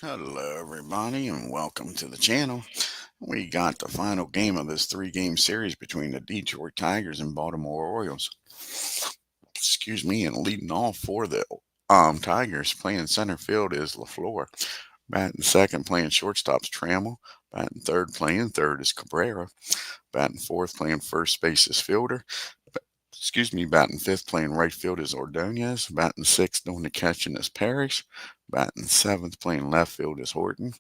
Hello, everybody, and welcome to the channel. We got the final game of this three-game series between the Detroit Tigers and Baltimore Orioles. Excuse me, and leading off for the Tigers playing center field is LaFleur. Batting second playing shortstop's Trammell. Batting third playing third is Cabrera. Batting fourth playing first base is Fielder. Batting fifth playing right field is Ordonez. Batting sixth doing the catching is Parrish. Batting seventh playing left field is Horton.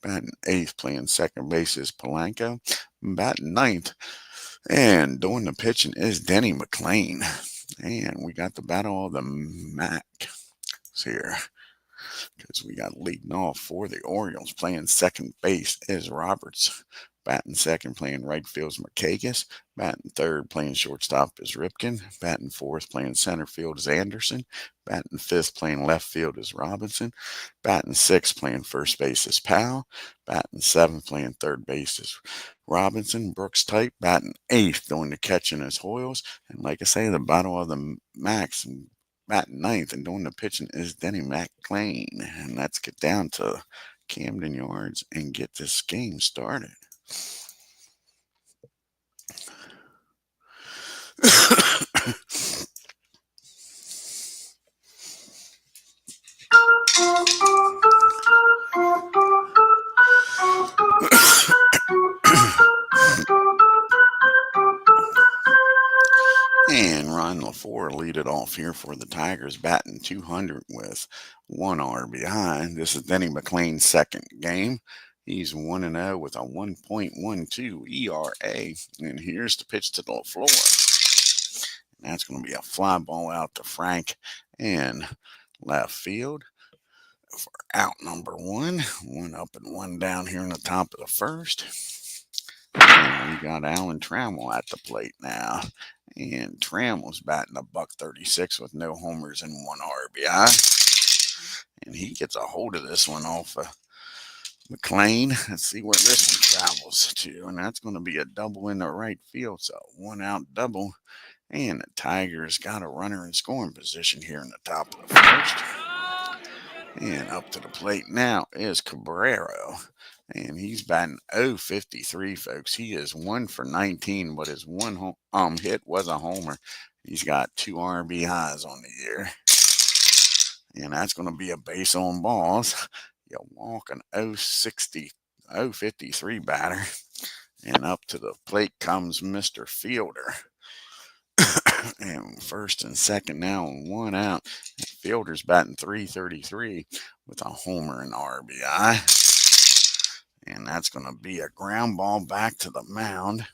Batting eighth playing second base is Polanco. Batting ninth and doing the pitching is Denny McLAIN. And we got the battle of the Macs here because we got leading off for the Orioles playing second base is Roberts. Batting second playing right field is Markakis. Batting third playing shortstop is Ripken. Batting fourth playing center field is Anderson. Batting fifth playing left field is Robinson. Batting sixth playing first base is Powell. Batting seventh playing third base is Robinson. Brooks Type. Batting eighth doing the catching is Hoyles. And like I say, the battle of the Macs and batting ninth and doing the pitching is Denny McLAIN. And let's get down to Camden Yards and get this game started. And Ron LaFleur lead it off here for the Tigers, batting 200 with 1 RBI. This is Denny McLAIN's second game. He's 1-0 with a 1.12 ERA. And here's the pitch to LaFleur. And that's going to be a fly ball out to Frank and left field for out number one. One up and one down here in the top of the first. And we got Alan Trammell at the plate now. And Trammell's batting a .136 with no homers and 1 RBI. And he gets a hold of this one off of McLAIN. Let's see where this one travels to. And that's going to be a double in the right field. So 1 out double. And the Tigers got a runner in scoring position here in the top of the first. And up to the plate now is Cabrera. And he's batting .053, folks. He is 1 for 19, but his one hit was a homer. He's got 2 RBIs on the year. And that's going to be a base on balls. You walk an .053 batter. And up to the plate comes Mr. Fielder. And first and second now, 1 out. Fielder's batting .333 with a homer and RBI. And that's going to be a ground ball back to the mound.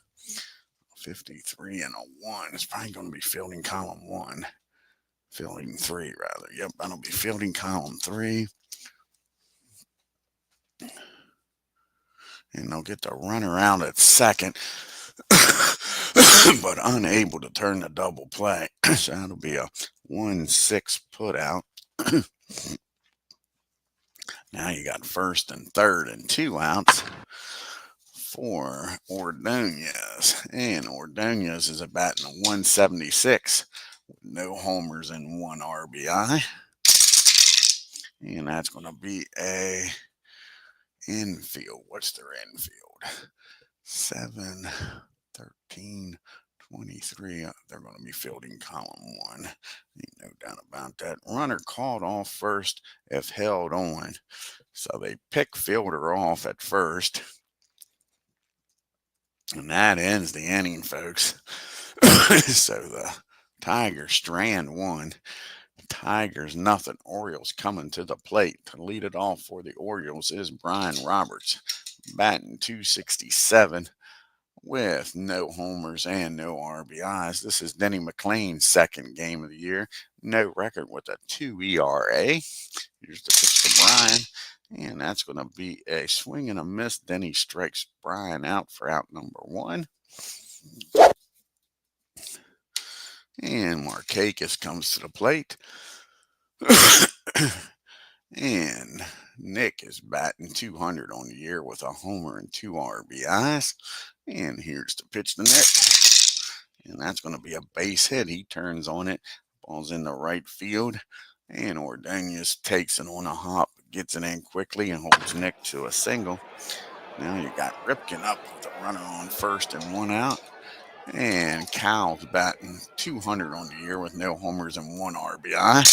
53 and a 1. It's probably going to be fielding column 1. Fielding 3, rather. Yep, that'll be fielding column 3. And they'll get the runner out at second. But unable to turn the double play. So that'll be a 1-6 put out. Now you got first and third and 2 outs for Ordonez. And Ordonez is batting a 176 with no homers and 1 RBI. And that's going to be a infield. What's their infield? 7, 13, 23. They're going to be fielding column 1. Ain't no doubt about that. Runner called off first if held on. So they pick Fielder off at first. And that ends the inning, folks. So the Tigers strand 1. Tigers nothing. Orioles coming to the plate. To lead it off for the Orioles is Brian Roberts, batting .267 with no homers and no RBIs. This is Denny McLAIN's second game of the year. No record with a 2 ERA. Here's the pitch to Brian. And that's going to be a swing and a miss. Denny strikes Brian out for out number 1. And Markakis comes to the plate. And Nick is batting .200 on the year with a homer and 2 RBIs. And here's the pitch to Nick. And that's going to be a base hit. He turns on it. Ball's in the right field. And Ordonez takes it on a hop. gets it in quickly and holds Nick to a single. Now you got Ripken up with a runner on first and one out. And Cal's batting 200 on the year with no homers and one RBI.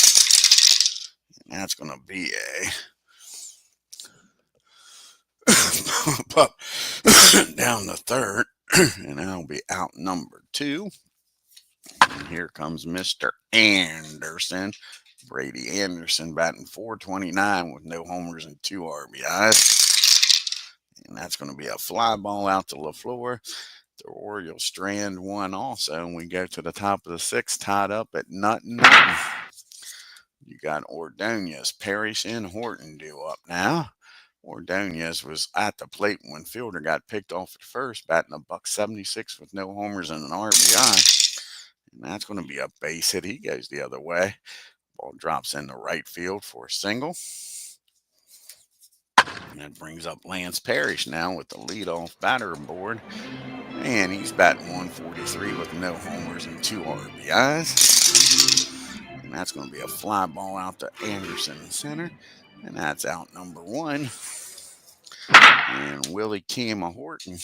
And that's going to be a pump up down the third. And that'll be out number 2. And here comes Mr. Anderson. Brady Anderson batting 429 with no homers and 2 RBIs. And that's going to be a fly ball out to LaFleur. The Orioles strand one also, and we go to the top of the 6th, tied up at nothing. You got Ordonez, Parrish, and Horton due up now. Ordonez was at the plate when Fielder got picked off at first, batting a .176 with no homers and an RBI. And that's going to be a base hit. He goes the other way. Ball drops into right field for a single. And that brings up Lance Parrish now with the leadoff batter aboard. And he's batting 143 with no homers and 2 RBIs. And that's going to be a fly ball out to Anderson in center. And that's out number 1. And Willie Kima Horton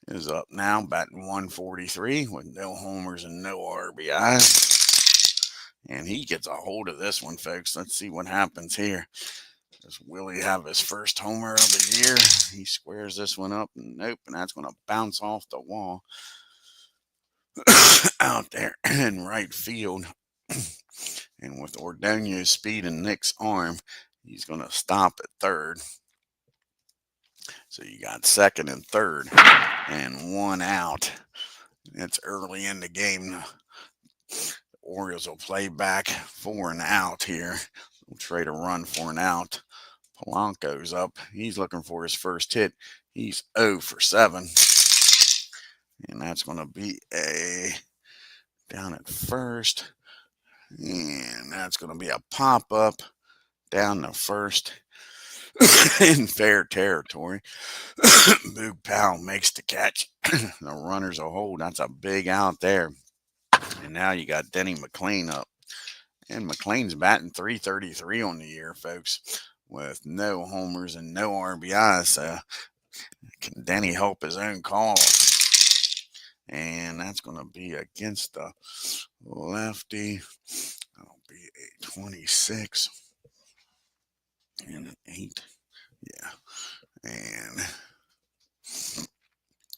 is up now, batting 143 with no homers and no RBIs. And he gets a hold of this one, folks. Let's see what happens here. Does Willie have his first homer of the year? He squares this one up. Nope. And that's going to bounce off the wall out there in right field. And with Ordonez's speed and Nick's arm, he's going to stop at third. So you got second and third and one out. It's early in the game. The Orioles will play back for an out here. We'll trade a run for an out. Polanco's up. He's looking for his first hit. He's 0 for 7. And that's going to be a down at first. And that's going to be a pop-up down the first in fair territory. Boog Powell makes the catch. The runners will hold. That's a big out there. And now you got Denny McLAIN up. And McLAIN's batting .333 on the year, folks, with no homers and no RBIs. So can Denny help his own cause? And that's going to be against the lefty. That'll be a 26 and an 8. Yeah. And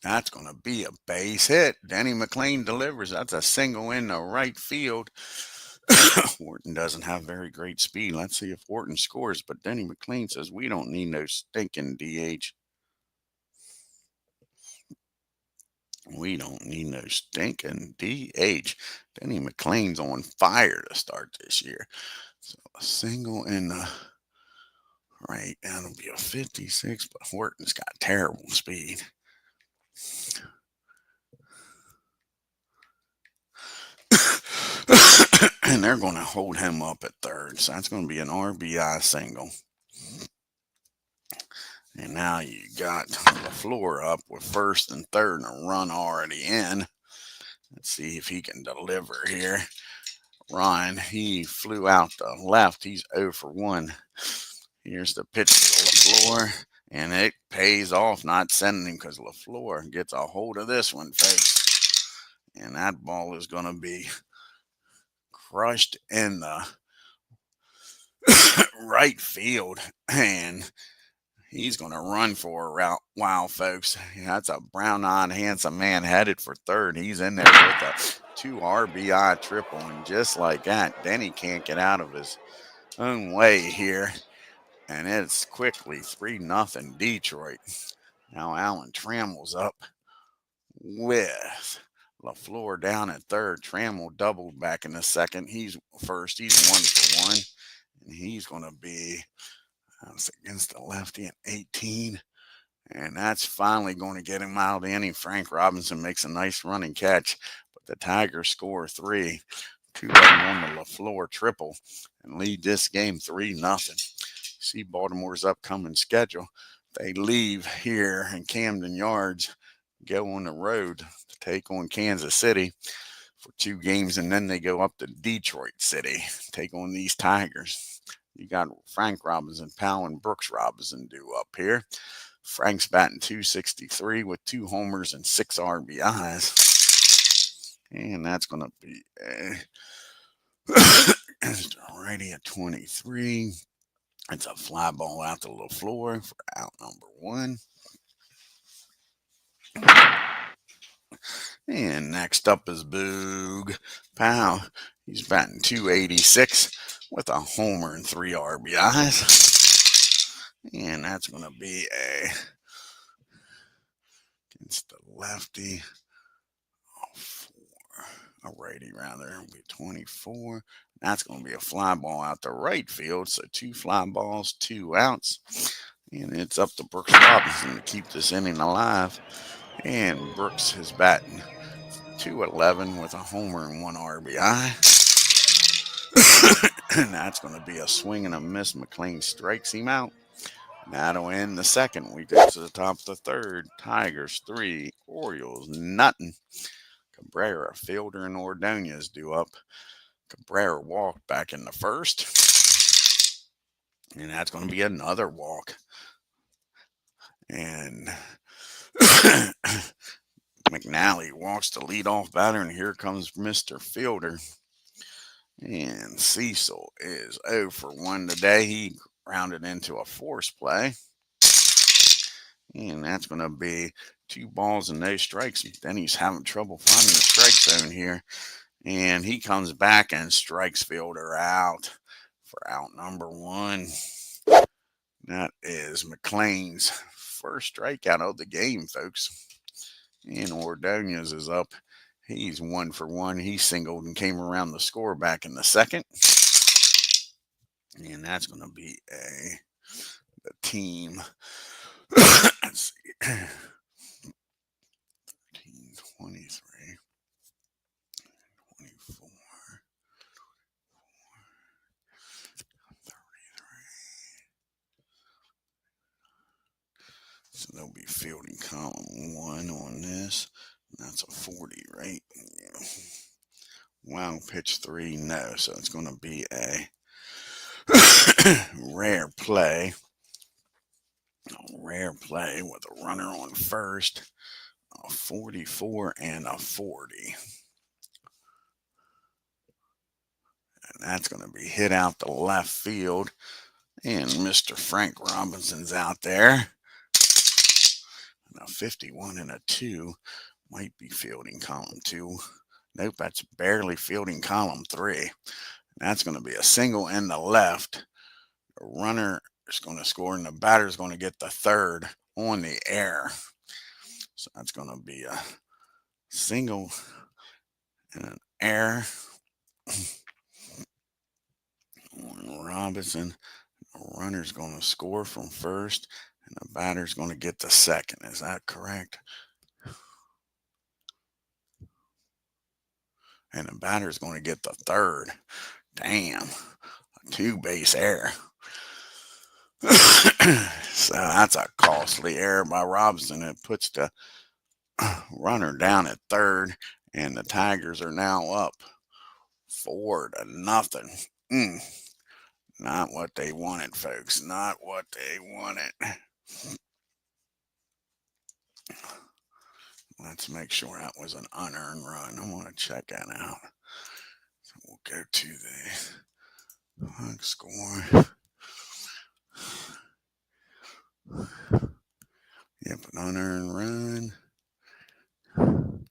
that's going to be a base hit. Denny McLAIN delivers. That's a single in the right field. Horton doesn't have very great speed. Let's see if Horton scores. But Denny McLAIN says, we don't need no stinking DH. We don't need no stinking DH. Denny McLAIN's on fire to start this year. So a single in the right. That'll be a 56. But Horton's got terrible speed. And they're going to hold him up at third. So that's going to be an RBI single. And now you got LaFleur up with first and third and a run already in. Let's see if he can deliver here. Ryan, he flew out the left. He's 0 for 1. Here's the pitch to LaFleur. And it pays off not sending him because LaFleur gets a hold of this one, folks. And that ball is going to be crushed in the right field. And he's going to run for a while, folks. That's a brown-eyed, handsome man headed for third. He's in there with a 2 RBI triple. And just like that, Denny can't get out of his own way here. And it's quickly 3-0 Detroit. Now Alan Trammell's up with LaFleur down at third. Trammell doubled back in the second. He's first. He's 1 for 1. And he's going to be against the lefty at 18. And that's finally going to get him out of the inning. Frank Robinson makes a nice running catch. But the Tigers score 3. 2 on the LaFleur triple and lead this game 3-0. See Baltimore's upcoming schedule. They leave here in Camden Yards, go on the road to take on Kansas City for 2 games, and then they go up to Detroit City, take on these Tigers. You got Frank Robinson, Powell, and Brooks Robinson due up here. Frank's batting .263 with 2 homers and 6 RBIs. And that's going to be already at 23. It's a fly ball out to LaFleur for out number 1. And next up is Boog Powell. He's batting .286 with a homer and 3 RBIs. And that's going to be against the lefty. A righty rather. It'll be 24. That's going to be a fly ball out to right field. So 2 fly balls, 2 outs. And it's up to Brooks Robinson to keep this inning alive. And Brooks is batting .211 with a homer and 1 RBI. And that's going to be a swing and a miss. McLAIN strikes him out. That'll end the second. We go to the top of the third. Tigers 3, Orioles nothing. Cabrera, Fielder, and Ordonez due up. Cabrera walked back in the first. And that's going to be another walk. And McNally walks the leadoff batter, and here comes Mr. Fielder. And Cecil is 0 for 1 today. He rounded into a force play. And that's going to be 2 balls and no strikes. Then he's having trouble finding the strike zone here. And he comes back and strikes Fielder out for out number 1. That is McLAIN's first strikeout of the game, folks. And Ordonez is up. He's 1 for 1. He singled and came around the score back in the second. And that's going to be the team. Let's see. 13, 23, 24, 33. So they'll be fielding column 1 on this. That's a 40, right? Yeah. Wow, pitch 3, no. So it's going to be a rare play. A rare play with a runner on first. A 44 and a 40. And that's going to be hit out to left field. And Mr. Frank Robinson's out there. And a 51 and a 2 might be fielding column 2. Nope, that's barely fielding column 3. That's going to be a single in the left. The runner is going to score, and the batter is going to get the third on the air. So that's going to be a single and an air on Robinson. The runner's going to score from first, and the batter's going to get the second. Is that correct? And the batter's going to get the third. Damn. A 2-base error. So that's a costly error by Robinson. It puts the runner down at third, and the Tigers are now up 4-0. Not what they wanted, folks. Not what they wanted. Let's make sure that was an unearned run. I want to check that out. So we'll go to the score. Yep, an unearned run. And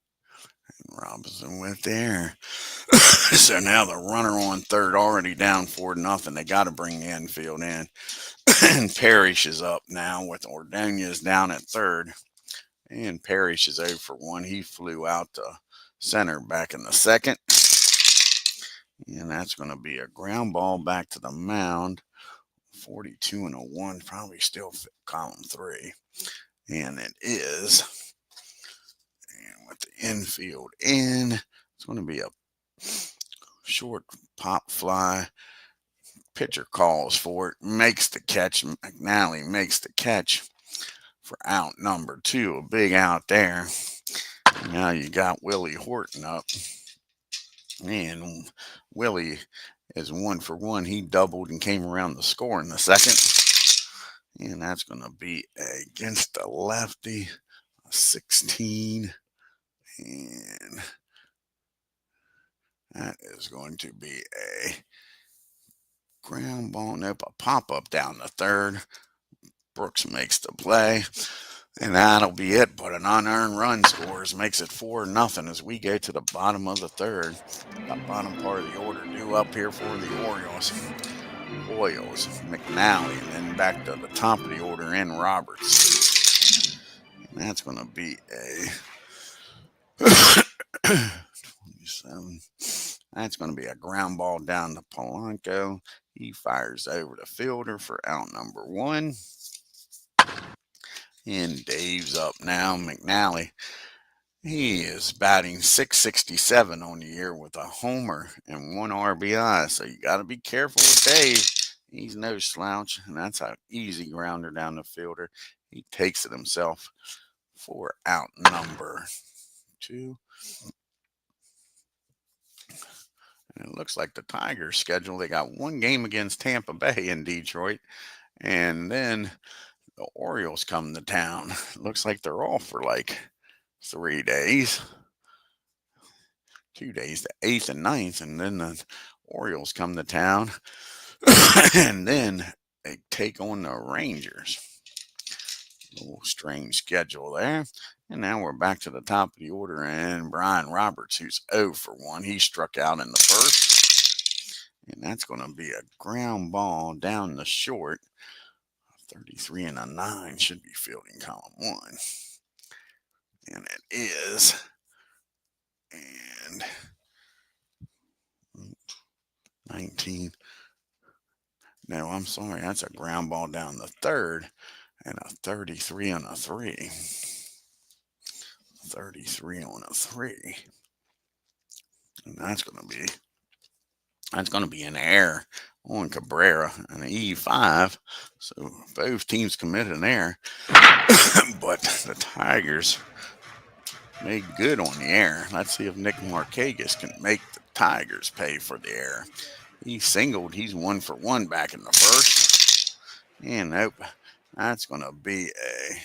Robinson went there. So now the runner on third already down 4-0. They got to bring the infield in. And Parrish is up now with Ordonez down at third. And Parrish is 0 for 1. He flew out to center back in the second. And that's going to be a ground ball back to the mound. 42 and a 1, probably still column 3. And it is. And with the infield in, it's going to be a short pop fly. Pitcher calls for it, makes the catch. McNally makes the catch for out number 2. A big out there. Now you got Willie Horton up. And Willie is 1-for-1. He doubled and came around the score in the second. And that's going to be against the lefty, 16. And that is going to be a ground ball. Nope, a pop-up down the third. Brooks makes the play. And that'll be it. But an unearned run scores, makes it 4-0 as we go to the bottom of the third. The bottom part of the order due up here for the Orioles. McNally, and then back to the top of the order in Roberts. And that's going to be a 27. That's going to be a ground ball down to Polanco. He fires over the fielder for out number 1. And Dave's up now. McNally, he is batting .667 on the year with a homer and 1 RBI. So you got to be careful with Dave. He's no slouch, and that's an easy grounder down the fielder. He takes it himself for out number 2. And it looks like the Tigers' schedule, they got 1 game against Tampa Bay in Detroit, and then the Orioles come to town. Looks like they're off for like 3 days. 2 days, the 8th and 9th, and then the Orioles come to town, and then they take on the Rangers. A little strange schedule there. And now we're back to the top of the order, and Brian Roberts, who's 0-for-1. He struck out in the first, and that's going to be a ground ball down the short. 33 and a 9 should be fielding column 1. And it is. And 19. No, I'm sorry. That's a ground ball down the third. And a 33 on a 3. 33 on a 3. And that's going to be an error on Cabrera, an E5. So both teams committed an error. But the Tigers made good on the error. Let's see if Nick Markakis can make the Tigers pay for the error. He singled. He's 1-for-1 back in the first. And nope. That's going to be a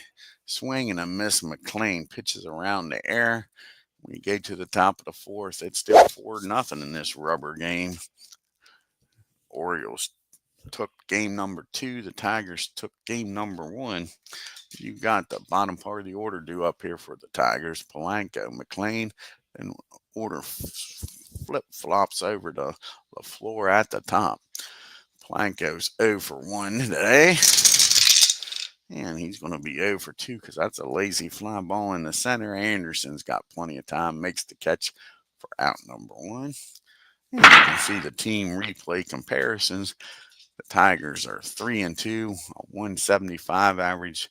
swing and a miss. McLAIN pitches around the air. When you get to the top of the fourth, it's still 4-0 in this rubber game. Orioles took game number 2. The Tigers took game number 1. You got the bottom part of the order due up here for the Tigers. Polanco, McLAIN, and order flip-flops over to the floor at the top. Polanco's 0-for-1 today. And he's going to be 0-for-2 because that's a lazy fly ball in the center. Anderson's got plenty of time, makes the catch for out number 1. And you can see the team replay comparisons. The Tigers are 3-2, a 175 average,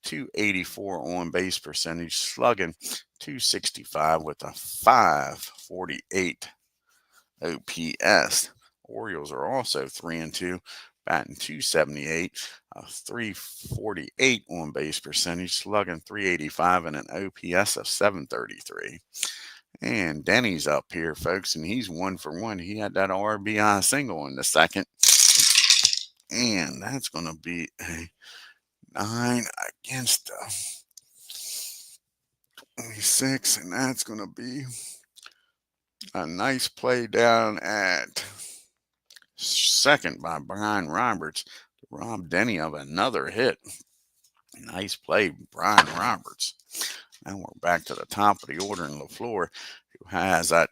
284 on base percentage, slugging 265 with a 548 OPS. Orioles are also 3-2, batting 278, a 348 on base percentage, slugging 385 and an OPS of 733. And Denny's up here, folks, and he's 1-for-1. He had that RBI single in the second. And that's going to be a 9 against the 26. And that's going to be a nice play down at second by Brian Roberts to rob Denny of another hit. Nice play, Brian Roberts. Now we're back to the top of the order in LaFleur, who has that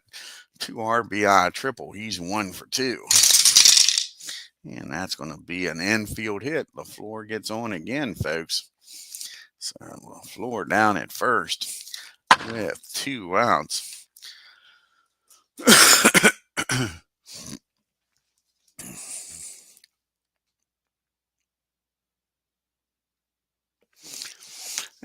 2 RBI triple. He's 1-for-2. And that's going to be an infield hit. LaFleur gets on again, folks. So LaFleur down at first with 2 outs.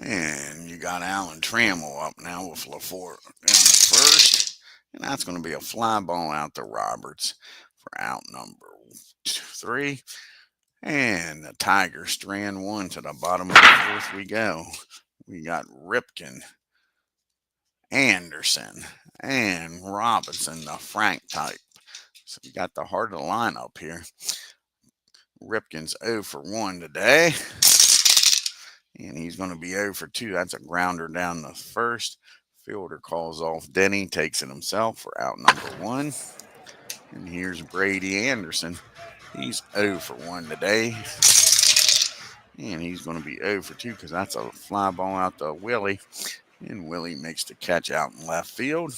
And you got Alan Trammell up now with LaFleur down at first. And that's going to be a fly ball out to Roberts for out number 3. And the Tigers strand 1 to the bottom of the fourth we go. We got Ripken, Anderson, and Robinson, the Frank type. So we got the heart of the lineup here. Ripken's 0 for 1 today. And he's going to be 0 for 2. That's a grounder down the first. Fielder calls off Denny, takes it himself for out number 1. And here's Brady Anderson. He's 0 for 1 today. And he's going to be 0 for 2 because that's a fly ball out to Willie. And Willie makes the catch out in left field.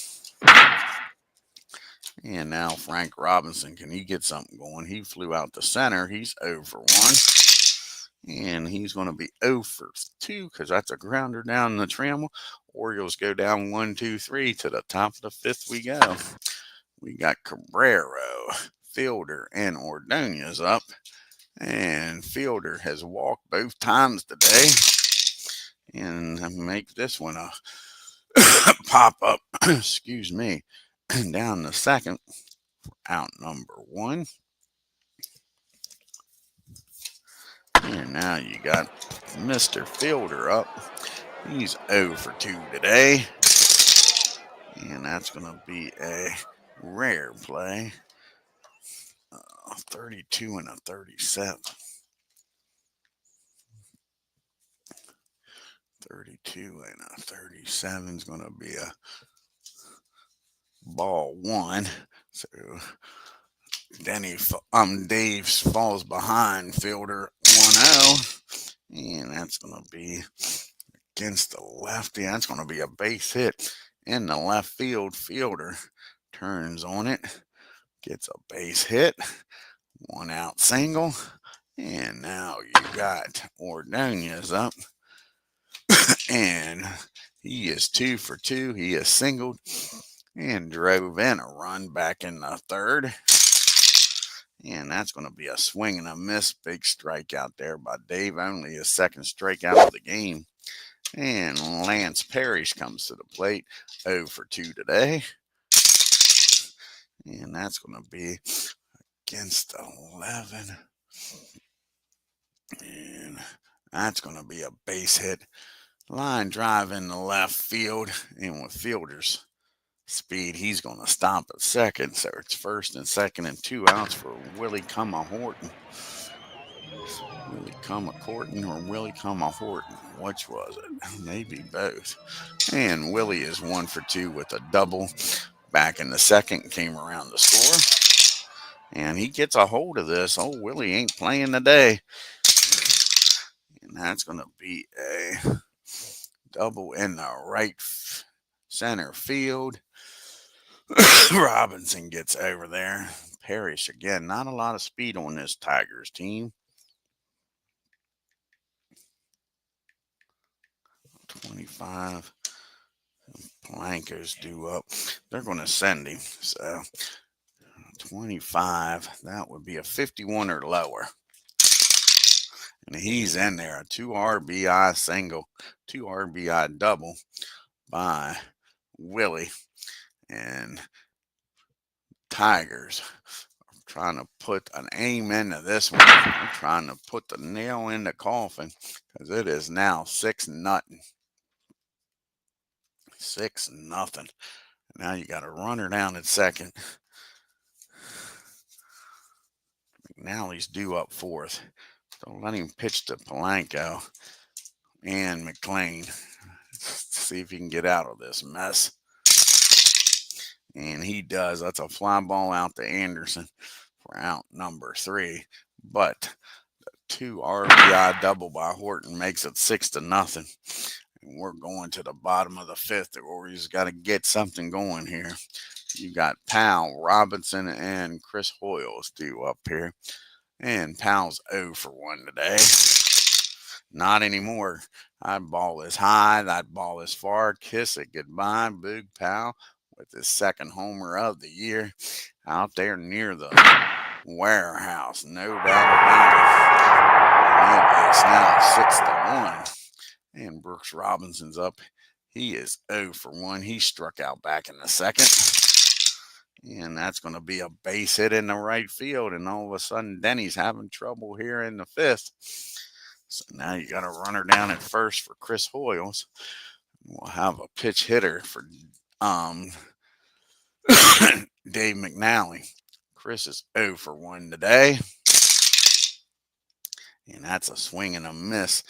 And now Frank Robinson, can he get something going? He flew out to center. He's 0 for 1. And he's going to be 0 for 2 because that's a grounder down the trammel. Orioles go down 1, 2, 3 to the top of the 5th we go. We got Cabrera, Fielder, and Ordonez up. And Fielder has walked both times today. And make this one a pop up, excuse me, down the second for out number 1. And now you got Mr. Fielder up. He's 0 for 2 today. And that's going to be a rare play. 32 and a 37. 32 and a 37 is going to be a ball 1. So Dave falls behind Fielder 1-0. And that's going to be against the lefty. That's going to be a base hit in the left field. Fielder turns on it, gets a base hit, 1 out single. And now you got Ordonez up. And he is 2 for 2. He is singled and drove in a run back in the third. And that's going to be a swing and a miss. Big strikeout there by Dave. Only his second strikeout of the game. And Lance Parrish comes to the plate. 0 for 2 today. And that's going to be against 11. And that's going to be a base hit. Line drive in the left field. And with Fielder's speed, he's going to stop at second. So it's first and second and 2 outs for Willie Horton. Willie Horton or Willie Horton? Which was it? Maybe both. And Willie is 1 for 2 with a double. Back in the second, came around to score. And he gets a hold of this. Oh, Willie ain't playing today. And that's going to be a double in the right center field. Robinson gets over there. Parrish again. Not a lot of speed on this Tigers team. 25. Polanco's due up. They're going to send him. So 25. That would be a 51 or lower. And he's in there. A 2 RBI single, 2 RBI double by Willie. And Tigers are trying to put an aim into this one. They're trying to put the nail in the coffin because it is now 6-0. 6-0. Now you got a runner down at second. McNally's due up fourth. So let him pitch to Polanco and McLAIN. See if he can get out of this mess. And he does. That's a fly ball out to Anderson for out number 3. But the 2 RBI double by Horton makes it 6-0. And we're going to the bottom of the 5th where he's got to get something going here. You got Powell, Robinson, and Chris Hoyles due up here. And Powell's 0 for 1 today. Not anymore. That ball is high. That ball is far. Kiss it goodbye. Boog Powell with his second homer of the year out there near the warehouse. No doubt about it. And it is now 6-1. And Brooks Robinson's up. He is 0 for 1. He struck out back in the second. And that's going to be a base hit in the right field. And all of a sudden, Denny's having trouble here in the 5th. So now you got a runner down at first for Chris Hoyles. We'll have a pitch hitter for Dave McNally. Chris is 0 for 1 today. And that's a swing and a miss.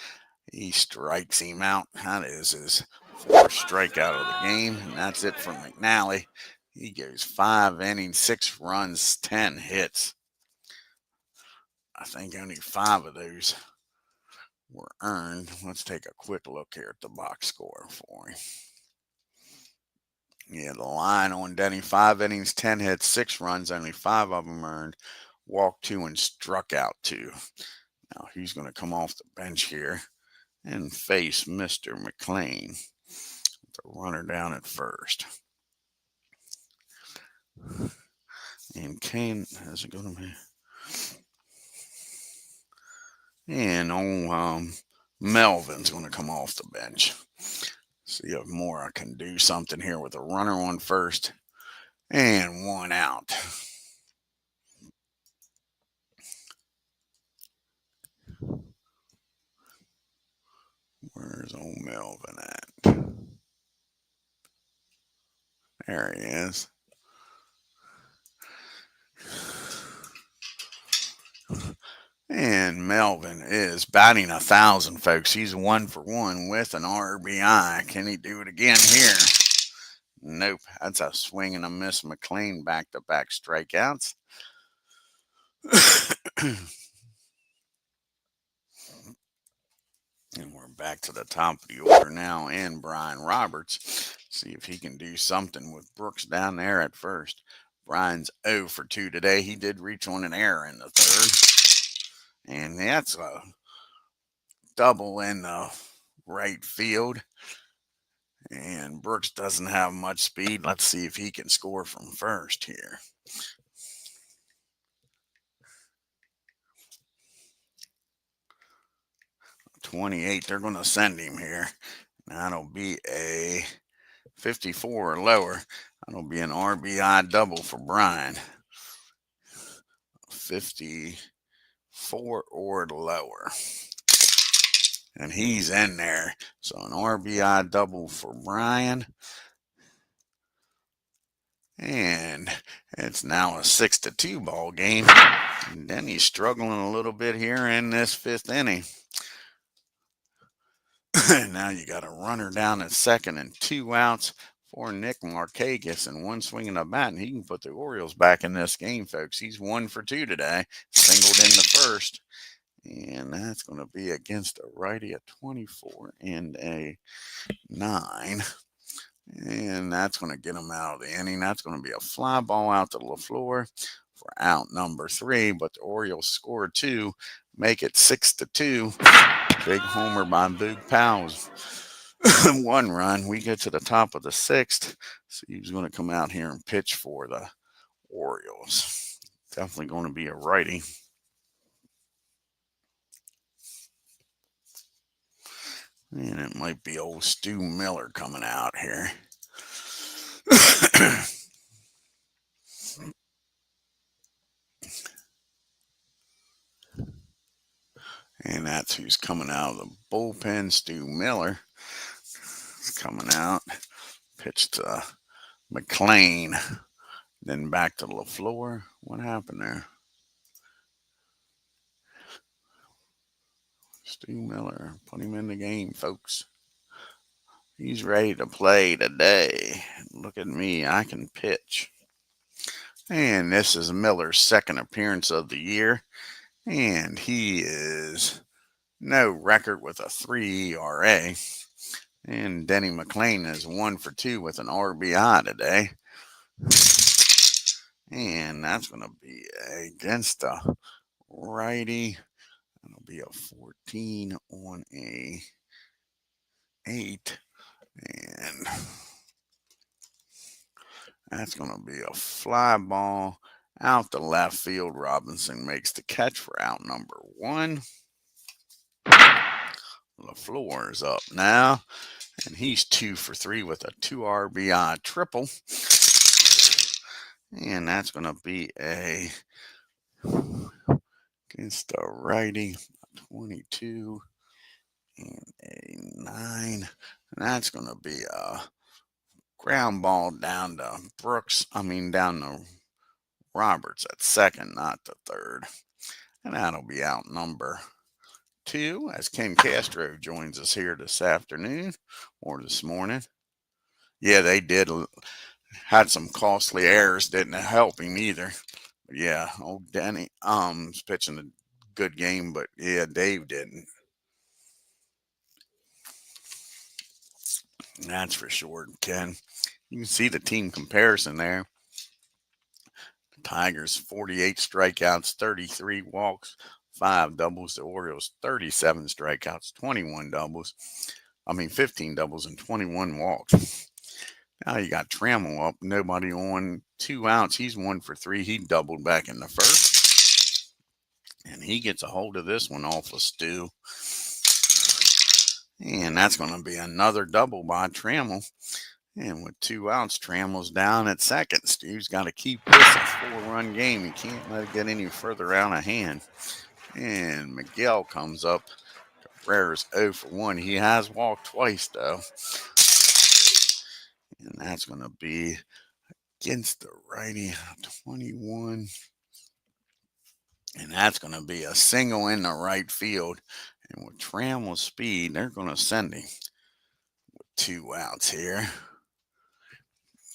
He strikes him out. That is his 4th strikeout of the game. And that's it for McNally. He goes 5 innings, 6 runs, 10 hits. I think only 5 of those were earned. Let's take a quick look here at the box score for him. Yeah, the line on Denny, 5 innings, 10 hits, 6 runs, only 5 of them earned. Walked 2 and struck out 2. Now he's going to come off the bench here and face Mr. McLAIN. The runner down at first. And Kane, how's it going to be? And Melvin's going to come off the bench. See if Mora can do something here with a runner on first and 1 out. Where's old Melvin at? There he is. And Melvin is batting 1,000, folks. He's 1 for 1 with an RBI. Can he do it again here? Nope. That's a swing and a miss. McLAIN back-to-back strikeouts. And we're back to the top of the order now. And Brian Roberts. See if he can do something with Brooks down there at first. Brian's 0 for 2 today. He did reach on an error in the 3rd. And that's a double in the right field. And Brooks doesn't have much speed. Let's see if he can score from first here. .28, they're going to send him here. That'll be a 54 or lower. That'll be an RBI double for Brian. 54 or lower. And he's in there. So an RBI double for Brian. And it's now a 6-2 ball game. And then he's struggling a little bit here in this 5th inning. Now you got a runner down at second and 2 outs for Nick Markakis and 1 swing in the bat. And he can put the Orioles back in this game, folks. He's 1 for 2 today. Singled in the 1st. And that's going to be against a righty, a 24 and a 9. And that's going to get him out of the inning. That's going to be a fly ball out to LaFleur for out number 3. But the Orioles score 2, make it 6-2. Big homer by Boog Powell's 1 run. We get to the top of the 6th. So he's going to come out here and pitch for the Orioles. Definitely going to be a righty. And it might be old Stu Miller coming out here. And that's who's coming out of the bullpen. Stu Miller is coming out. Pitch to McLAIN. Then back to LaFleur. What happened there? Stu Miller, put him in the game, folks. He's ready to play today. Look at me, I can pitch. And this is Miller's 2nd appearance of the year. And he is no record with a 3 ERA. And Denny McLAIN is 1 for 2 with an RBI today. And that's going to be against a righty. It'll be a 14 on a 8. And that's going to be a fly ball out the left field. Robinson makes the catch for out number 1. LaFleur is up now. And he's 2 for 3 with a 2 RBI triple. And that's going to be against the righty, 22 and a 9. And that's going to be a ground ball down to Brooks. Down the Roberts at second, not the third. And that'll be out number 2 as Ken Castro joins us here this afternoon or this morning. Yeah, they did. Had some costly errors, didn't help him either. But yeah, old Denny was pitching a good game, but yeah, Dave didn't. That's for sure, Ken. You can see the team comparison there. Tigers 48 strikeouts, 33 walks, 5 doubles. The Orioles 37 strikeouts, 21 doubles. 15 doubles and 21 walks. Now you got Trammell up, nobody on, 2 outs. He's 1 for 3. He doubled back in the first. And he gets a hold of this one off of Stu. And that's going to be another double by Trammell. And with 2 outs, Trammell's down at second. Stu's got to keep this a 4-run game. He can't let it get any further out of hand. And Miguel comes up. Cabrera's 0 for 1. He has walked twice, though. And that's going to be against the righty, 21. And that's going to be a single in the right field. And with Trammell's speed, they're going to send him with 2 outs here.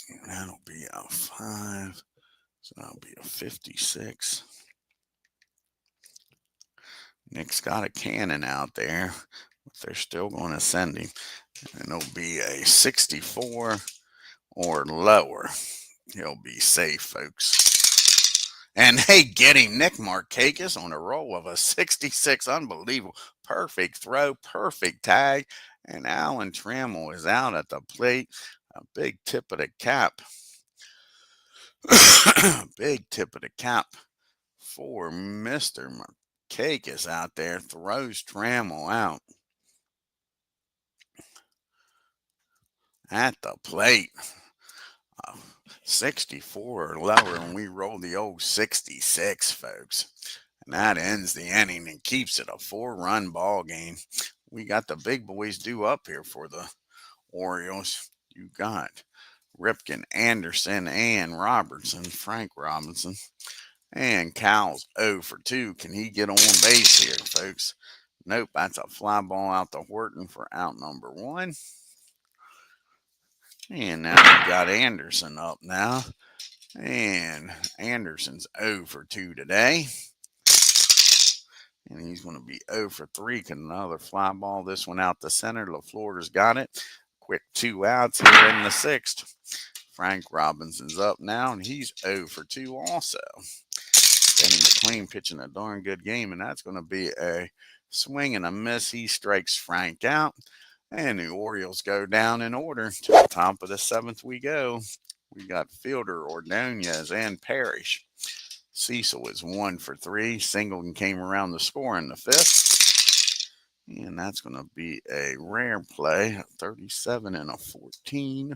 And that'll be a 5. So that'll be a 56. Nick's got a cannon out there, but they're still going to send him. And it'll be a 64 or lower. He'll be safe, folks. And they get him. Nick Markakis on a roll of a 66. Unbelievable. Perfect throw, perfect tag. And Alan Trammell is out at the plate. A big tip of the cap. Big tip of the cap for Mr. Markakis out there. Throws Trammell out at the plate. 64 or lower, and we roll the old 66, folks. And that ends the inning and keeps it a 4-run ball game. We got the big boys due up here for the Orioles. You got Ripken, Anderson, and Robertson, Frank Robinson. And Cal's 0 for 2. Can he get on base here, folks? Nope, that's a fly ball out to Horton for out number 1. And now we got Anderson up now. And Anderson's 0 for 2 today. And he's going to be 0 for 3. Can another fly ball. This one out the center. LaFleur's got it. Quick 2 outs here in the 6th. Frank Robinson's up now, and he's 0 for 2 also. Denny McLAIN pitching a darn good game, and that's going to be a swing and a miss. He strikes Frank out. And the Orioles go down in order. To the top of the 7th we go. We got Fielder, Ordonez, and Parrish. Cecil is 1 for 3. Singleton came around the score in the 5th. And that's going to be a rare play. A 37 and a 14.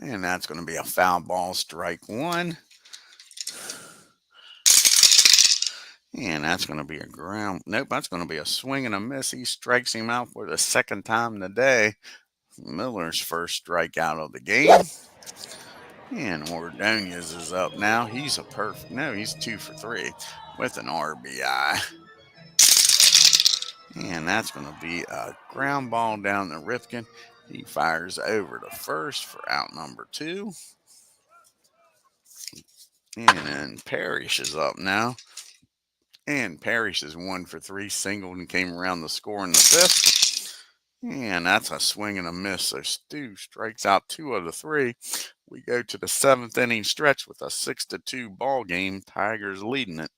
And that's going to be a foul ball, strike 1. And that's going to be a ground. Nope, that's going to be a swing and a miss. He strikes him out for the 2nd time today. Miller's first strikeout of the game. And Ordonez is up now. He's a perfect. No, he's 2 for 3 with an RBI. And that's going to be a ground ball down the Ripken. He fires over to first for out number 2. And then Parrish is up now. And Parrish is 1 for 3. Singleton came around the score in the 5th. And that's a swing and a miss. So Stu strikes out 2 of the 3. We go to the 7th inning stretch with a 6-2 ball game. Tigers leading it.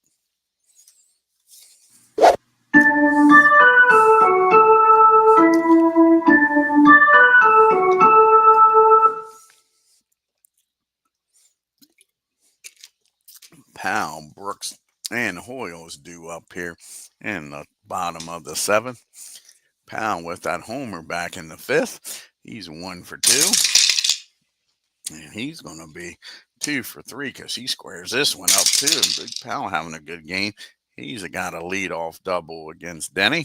Powell, Brooks, and Hoyle's due up here in the bottom of the 7th. Powell with that homer back in the 5th. He's 1 for 2. And he's going to be 2 for 3 because he squares this one up too. Big Powell having a good game. He's got a leadoff double against Denny.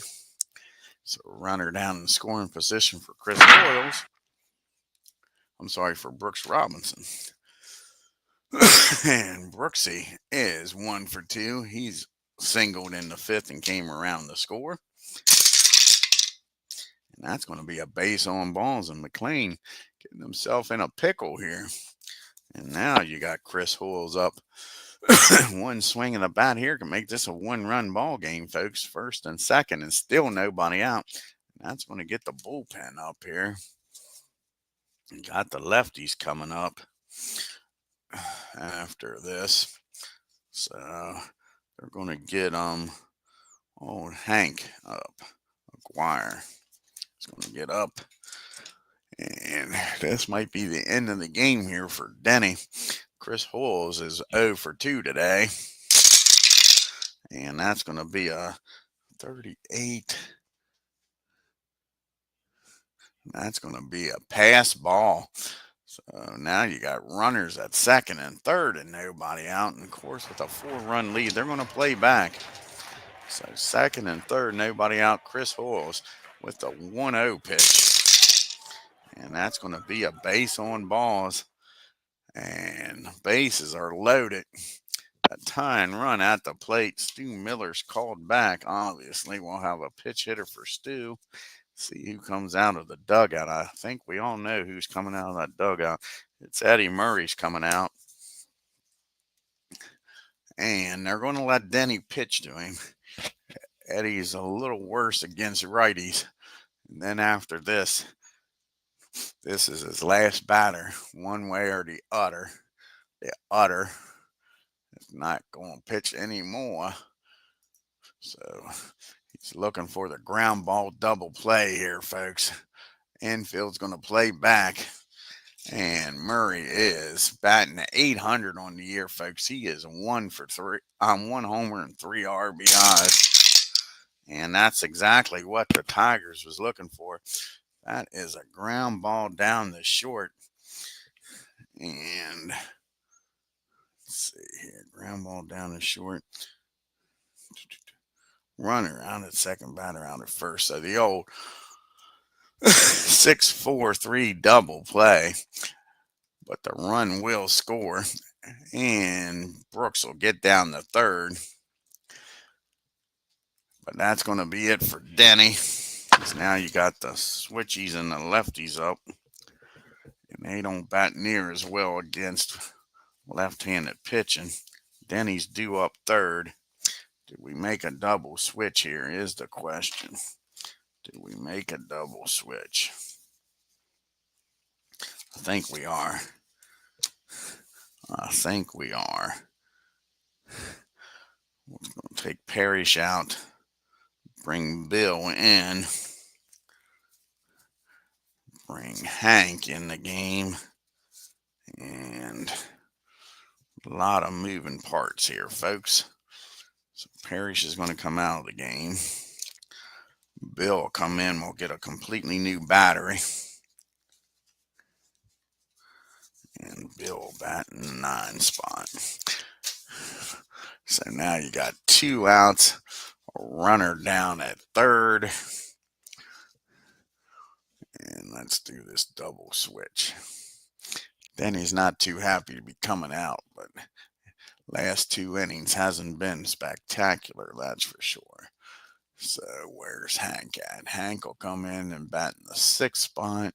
So runner down in scoring position for Chris Hoyles. I'm sorry, for Brooks Robinson. And Brooksy is 1 for 2. He's singled in the fifth and came around to score. And that's going to be a base on balls, and McLAIN getting himself in a pickle here. And now you got Chris Hoyles up. One swing of the bat here can make this a one-run ball game, folks. First and second, and still nobody out. That's going to get the bullpen up here. Got the lefties coming up after this. So they're going to get old Hank up. McGuire is going to get up. And this might be the end of the game here for Denny. Chris Hoyles is 0 for 2 today. And that's going to be a 38. That's going to be a pass ball. So now you got runners at second and third and nobody out. And of course, with a 4-run lead, they're going to play back. So second and third, nobody out. Chris Hoyles with the 1-0 pitch. And that's going to be a base on balls. And bases are loaded. A tying run at the plate. Stu Miller's called back. Obviously, we'll have a pitch hitter for Stu. See who comes out of the dugout. I think we all know who's coming out of that dugout. It's Eddie Murray's coming out. And they're going to let Denny pitch to him. Eddie's a little worse against righties. And then after this is his last batter, one way or the other. The other is not going to pitch anymore. So he's looking for the ground ball double play here, folks. Infield's going to play back. And Murray is batting 800 on the year, folks. He is 1 for 3 on 1 homer and 3 RBIs. And that's exactly what the Tigers was looking for. That is a ground ball down the short. And let's see here. Ground ball down the short. Runner out at second, batter out at first. So the old 6-4-3 double play. But the run will score. And Brooks will get down to third. But that's going to be it for Denny. Now you got the switchies and the lefties up. And they don't bat near as well against left-handed pitching. Denny's due up third. Did we make a double switch here is the question. Did we make a double switch? I think we are. We're going to take Parrish out, bring Bill in, bring Hank in the game, and a lot of moving parts here, folks. So Parrish is going to come out of the game. Bill will come in. We'll get a completely new battery. And Bill bat in the 9 spot. So now you got 2 outs, a runner down at third. And let's do this double switch. Denny's not too happy to be coming out, but last 2 innings hasn't been spectacular, that's for sure. So where's Hank at? Hank will come in and bat in the 6th spot.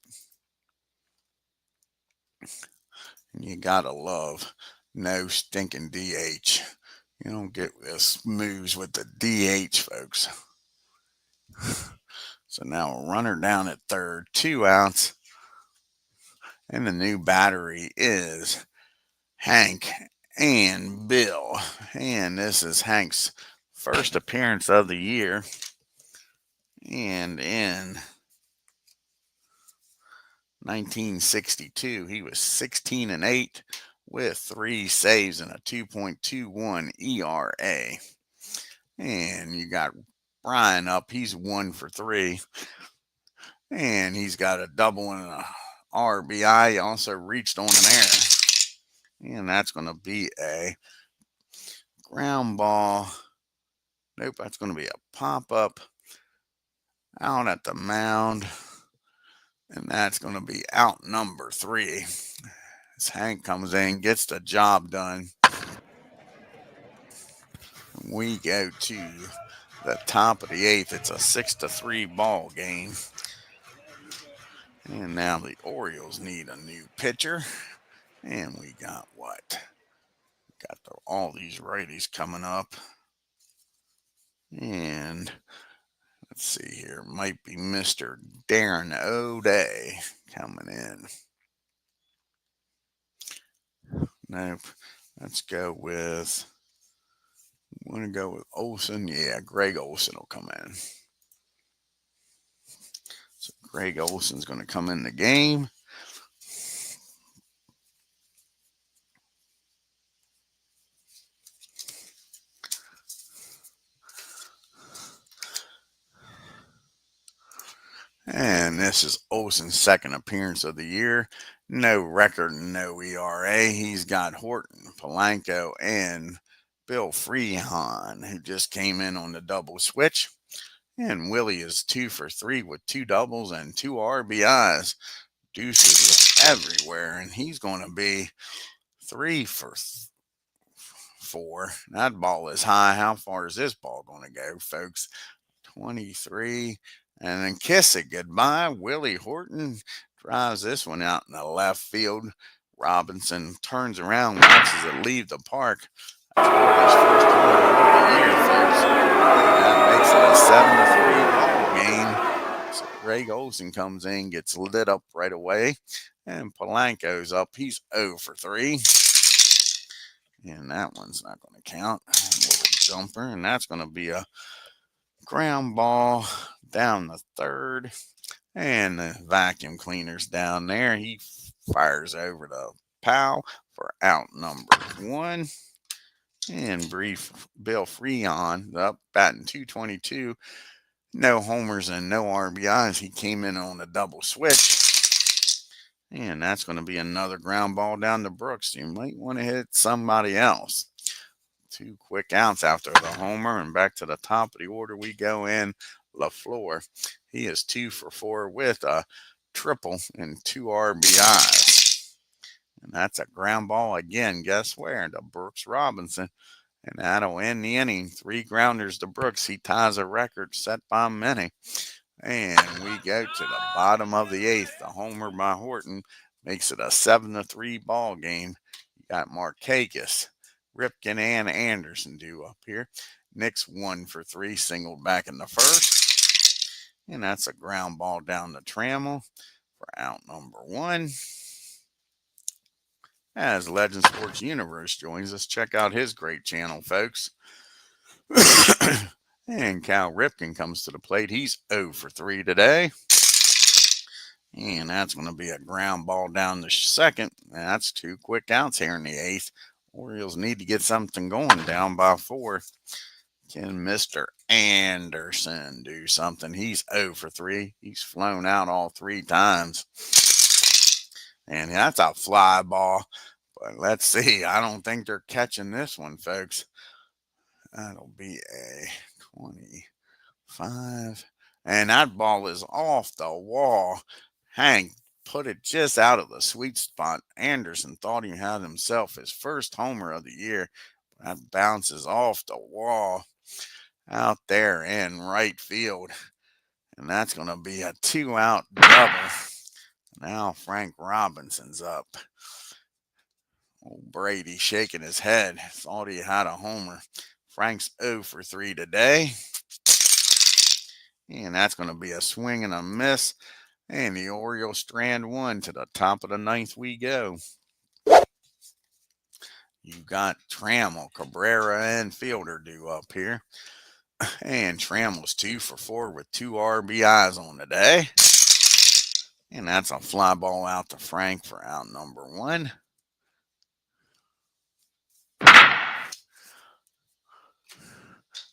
And you gotta love no stinking DH. You don't get this moves with the DH, folks. So now a runner down at third, 2 outs. And the new battery is Hank and Bill. And this is Hank's first appearance of the year. And in 1962, he was 16-8 with 3 saves and a 2.21 ERA. And you got Brian up. He's 1 for 3. And he's got a double and a RBI. He also reached on an error. And that's going to be a ground ball. Nope, that's going to be a pop-up out at the mound. And that's going to be out number 3. Hank comes in, gets the job done. We go to the top of the 8th. It's a 6-3 ball game. And now the Orioles need a new pitcher. And we got what? Got all these righties coming up. And let's see here. Might be Mr. Darren O'Day coming in. Nope. Let's go with, I'm going to go with Olson. Yeah, Greg Olson will come in. So Greg Olson's going to come in the game. And this is Olson's second appearance of the year. No record, no ERA. He's got Horton, Polanco, and Bill Freehan, who just came in on the double switch. And Willie is 2 for 3 with 2 doubles and 2 RBIs. Deuces was everywhere, and he's going to be 3 for 4. That ball is high. How far is this ball going to go, folks? 23. And then kiss it goodbye. Willie Horton drives this one out in the left field. Robinson turns around, watches it leave the park. That's Willie's first home run of the year, folks. That makes it a 7-3 ball game. So Greg Olson comes in, gets lit up right away. And Polanco's up. He's 0 for 3. And that one's not going to count. A little jumper. And that's going to be a ground ball down the third. And the vacuum cleaner's down there. He fires over to Powell for out number 1. And Bill Freehan up batting .222. No homers and no RBIs. He came in on a double switch. And that's going to be another ground ball down to Brooks. You might want to hit somebody else. 2 quick outs after the homer, and back to the top of the order we go in. LaFleur, he is 2 for 4 with a triple and 2 RBIs. And that's a ground ball again. Guess where? To Brooks Robinson. And that'll end the inning. 3 grounders to Brooks. He ties a record set by many. And we go to the bottom of the 8th. The homer by Horton makes it a 7-3 ball game. You got Markakis, Ripken, and Anderson due up here. Nick's 1 for 3, singled back in the first. And that's a ground ball down the Trammell for out number 1. As Legend Sports Universe joins us, check out his great channel, folks. And Cal Ripken comes to the plate. He's 0 for 3 today. And that's going to be a ground ball down the second. And that's 2 quick outs here in the 8th. Orioles need to get something going, down by 4. Can Mr. Anderson do something? He's 0 for 3. He's flown out all 3 times. And that's a fly ball. But let's see. I don't think they're catching this one, folks. That'll be a 25. And that ball is off the wall. Hank put it just out of the sweet spot. Anderson thought he had himself his first homer of the year. That bounces off the wall out there in right field. And that's going to be a 2-out double. Now Frank Robinson's up. Old Brady shaking his head. Thought he had a homer. Frank's 0 for 3 today. And that's going to be a swing and a miss. And the Orioles strand 1 to the top of the 9th we go. You got Trammell, Cabrera, and Fielder due up here. And Trammell's 2 for 4 with 2 RBIs on the day. And that's a fly ball out to Frank for out number 1.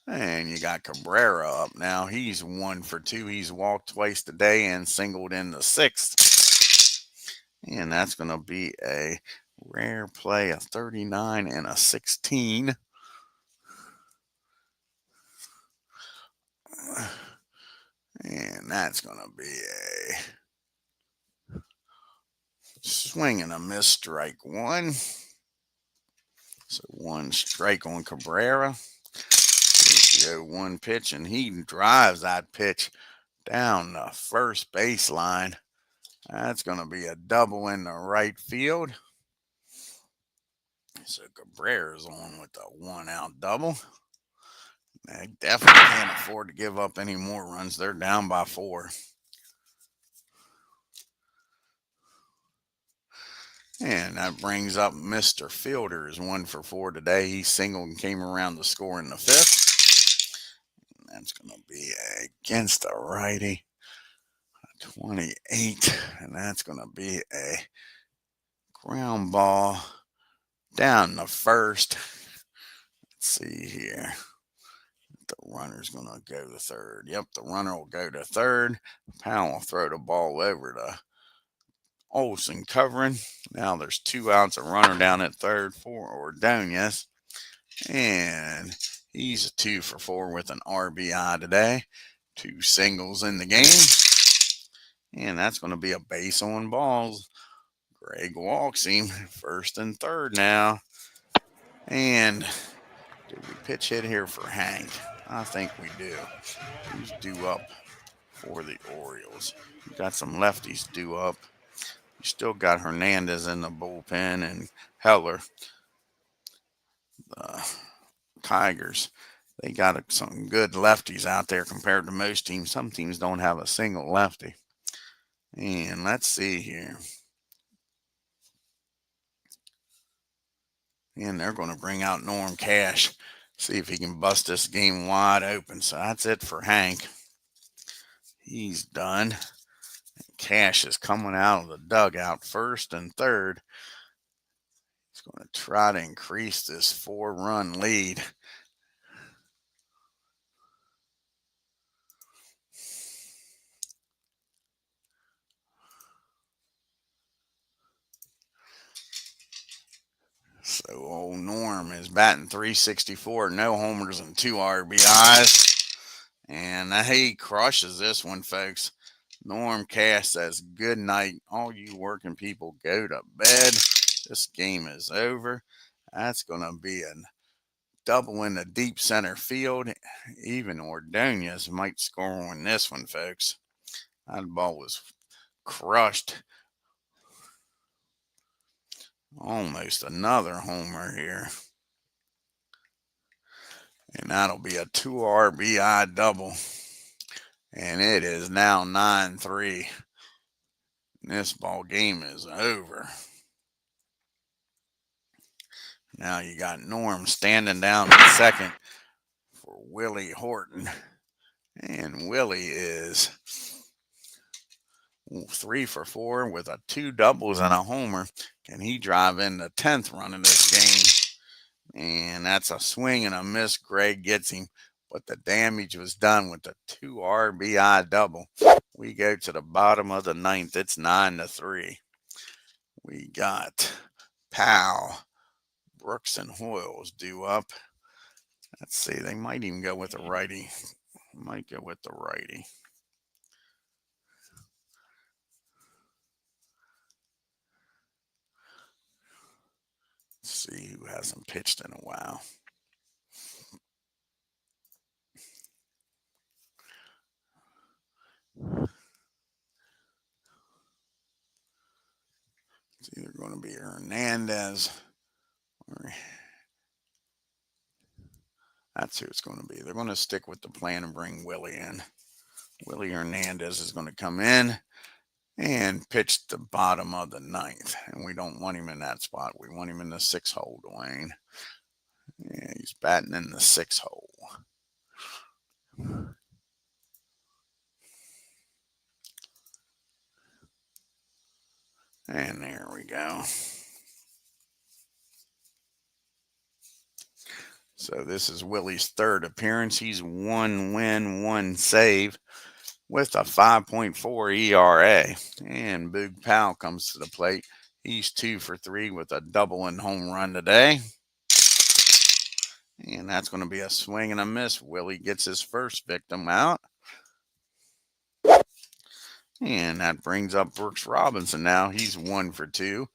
And you got Cabrera up now. He's 1 for 2. He's walked twice today and singled in the 6th. And that's going to be a rare play, a 39 and a 16. And that's going to be a swing swing and a miss, strike one. So 1 strike on Cabrera. Here's the 0-1 pitch, and he drives that pitch down the first baseline. That's going to be a double in the right field. So Cabrera's on with the 1-out double. They definitely can't afford to give up any more runs. They're down by 4. And that brings up Mr. Fielder is 1 for 4 today. He singled and came around to score in the 5th. And that's going to be against a righty, 28. And that's going to be a ground ball down the first. Let's see here. The runner's going to go to third. Yep, the runner will go to third. Powell will throw the ball over to Olsen covering. Now there's 2 outs, a runner down at third for Ordonez. And he's a 2 for 4 with an RBI today. 2 singles in the game. And that's going to be a base on balls. Greg walks him, first and third now. And did we pitch hit here for Hank? I think we do. Who's due up for the Orioles? We got some lefties due up. You still got Hernandez in the bullpen and Heller. The Tigers, they got some good lefties out there compared to most teams. Some teams don't have a single lefty. And let's see here. And they're going to bring out Norm Cash. See if he can bust this game wide open. So that's it for Hank. He's done. Cash is coming out of the dugout, first and third. He's going to try to increase this 4-run lead. So old Norm is batting .364, no homers and 2 RBIs. And he crushes this one, folks. Norm Cash says, good night. All you working people, go to bed. This game is over. That's going to be a double in the deep center field. Even Ordonez might score on this one, folks. That ball was crushed. Almost another homer here. And that'll be a 2 RBI double. And it is now 9-3. This ball game is over. Now you got Norm standing down at second for Willie Horton. And Willie is 3 for 4 with 2 doubles and a homer. Can he drive in the 10th run in this game? And that's a swing and a miss. Greg gets him. But the damage was done with the 2 RBI double. We go to the bottom of the 9th. It's 9-3. We got Powell, Brooks, and Hoyles due up. Let's see. They might even go with the righty. Might go with the righty. Let's see who hasn't pitched in a while. It's either going to be Hernandez or that's who it's going to be. They're going to stick with the plan and bring Willie in. Willie Hernandez is going to come in and pitch the bottom of the 9th. And we don't want him in that spot. We want him in the 6th hole, Dwayne. Yeah, he's batting in the 6th hole. And there we go. So this is Willie's 3rd appearance. He's 1 win, 1 save with a 5.4 ERA. And Boog Powell comes to the plate. He's 2 for 3 with a double and home run today. And that's going to be a swing and a miss. Willie gets his first victim out. And that brings up Brooks Robinson now. He's 1 for 2.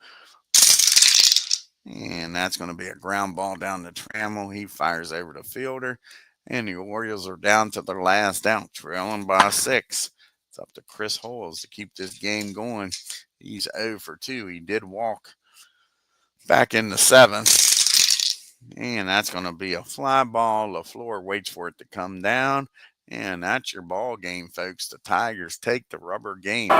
And that's going to be a ground ball down the Trammell. He fires over the fielder. And the Orioles are down to their last out, trailing by 6. It's up to Chris Holes to keep this game going. He's 0 for 2. He did walk back in the 7th. And that's going to be a fly ball. LaFleur waits for it to come down. And that's your ball game, folks. The Tigers take the rubber game.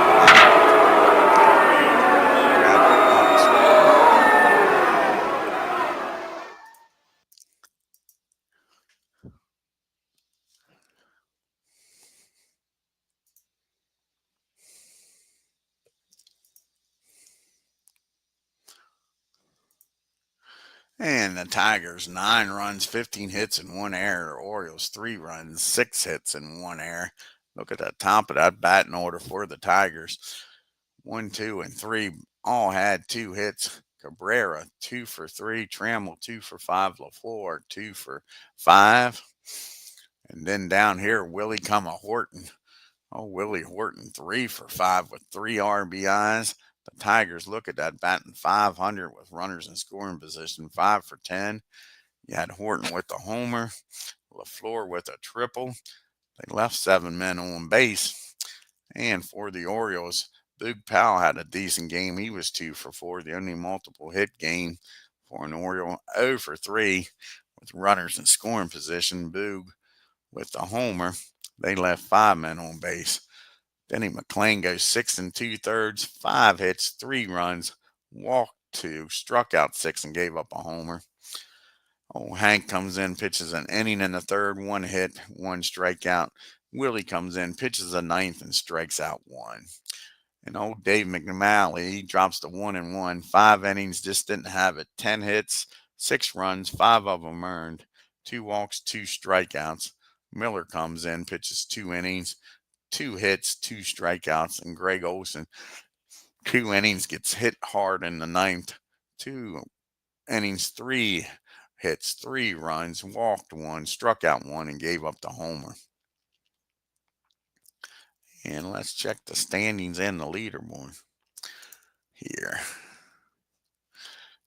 And the Tigers, 9 runs, 15 hits, and 1 error. Orioles, 3 runs, 6 hits, and 1 error. Look at the top of that batting order for the Tigers. 1, 2, and 3 all had 2 hits. Cabrera, 2 for 3. Trammell, 2 for 5. LaFleur, 2 for 5. And then down here, Willie Horton. Oh, Willie Horton, 3 for 5 with 3 RBIs. The Tigers, look at that, batting .500 with runners in scoring position, 5 for 10. You had Horton with the homer, LaFleur with a triple. They left 7 men on base. And for the Orioles, Boog Powell had a decent game. He was 2 for 4, the only multiple hit game for an Oriole. 0 for 3 with runners in scoring position. Boog with the homer. They left 5 men on base. Denny McLAIN goes 6 2/3, 5 hits, 3 runs, walked 2, struck out 6, and gave up a homer. Old Hank comes in, pitches an inning in the 3rd, 1 hit, 1 strikeout. Willie comes in, pitches a 9th, and strikes out 1. And old Dave McNally, he drops to 1-1, 5 innings, just didn't have it. 10 hits, 6 runs, 5 of them earned, 2 walks, 2 strikeouts. Miller comes in, pitches 2 innings, 2 hits, 2 strikeouts, and Greg Olson, 2 innings, gets hit hard in the 9th. 2 innings, 3 hits, 3 runs, walked 1, struck out 1, and gave up the homer. And let's check the standings and the leaderboard here.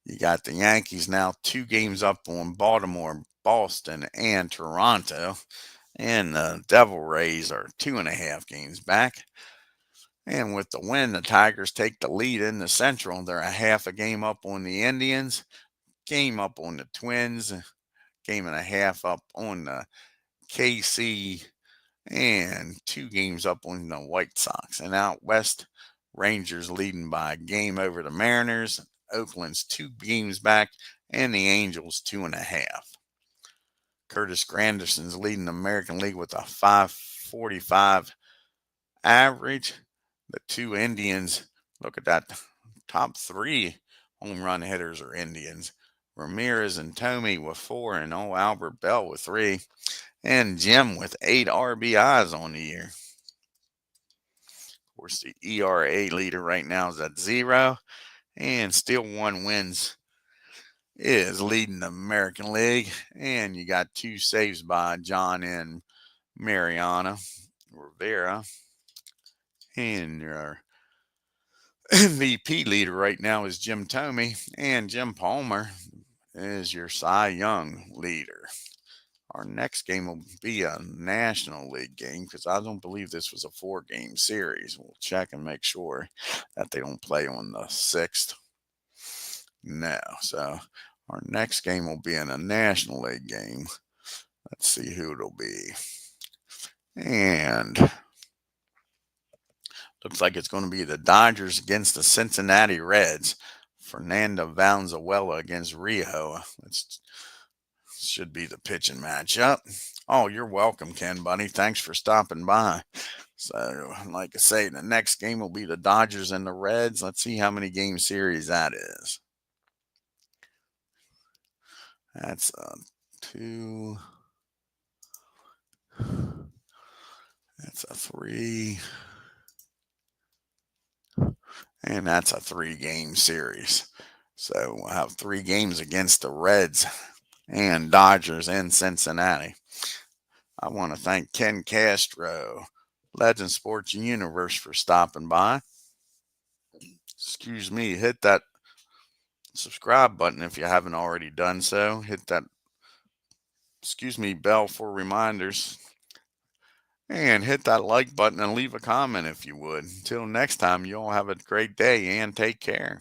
You got the Yankees now 2 games up on Baltimore, Boston, and Toronto. And the Devil Rays are 2.5 games back. And with the win, the Tigers take the lead in the Central. They're a half a game up on the Indians, game up on the Twins, game and a half up on the KC, and 2 games up on the White Sox. And out west, Rangers leading by a game over the Mariners. Oakland's 2 games back, and the Angels 2.5. Curtis Granderson's leading the American League with a .545 average. The 2 Indians, look at that, top 3 home run hitters are Indians. Ramirez and Tomey with 4, and old Albert Bell with 3, and Jim with 8 RBIs on the year. Of course, the ERA leader right now is at 0, and still 1 wins is leading the American League. And you got 2 saves by John and Mariana Rivera. And your MVP leader right now is Jim Tomey, and Jim Palmer is your Cy Young leader. Our next game will be a National League game because I don't believe this was a 4-game series. We'll check and make sure that they don't play on the 6th. No. So our next game will be in a National League game. Let's see who it'll be. And looks like it's going to be the Dodgers against the Cincinnati Reds. Fernando Valenzuela against Rio. That should be the pitching matchup. Oh, you're welcome, Ken, buddy. Thanks for stopping by. So, like I say, the next game will be the Dodgers and the Reds. Let's see how many game series that is. That's a 2. That's a 3. And that's a 3-game series. So we'll have 3 games against the Reds and Dodgers in Cincinnati. I want to thank Ken Castro, Legend Sports Universe for stopping by. Excuse me, hit that subscribe button if you haven't already done so. Hit that, bell for reminders. And hit that like button and leave a comment if you would. Until next time, you all have a great day and take care.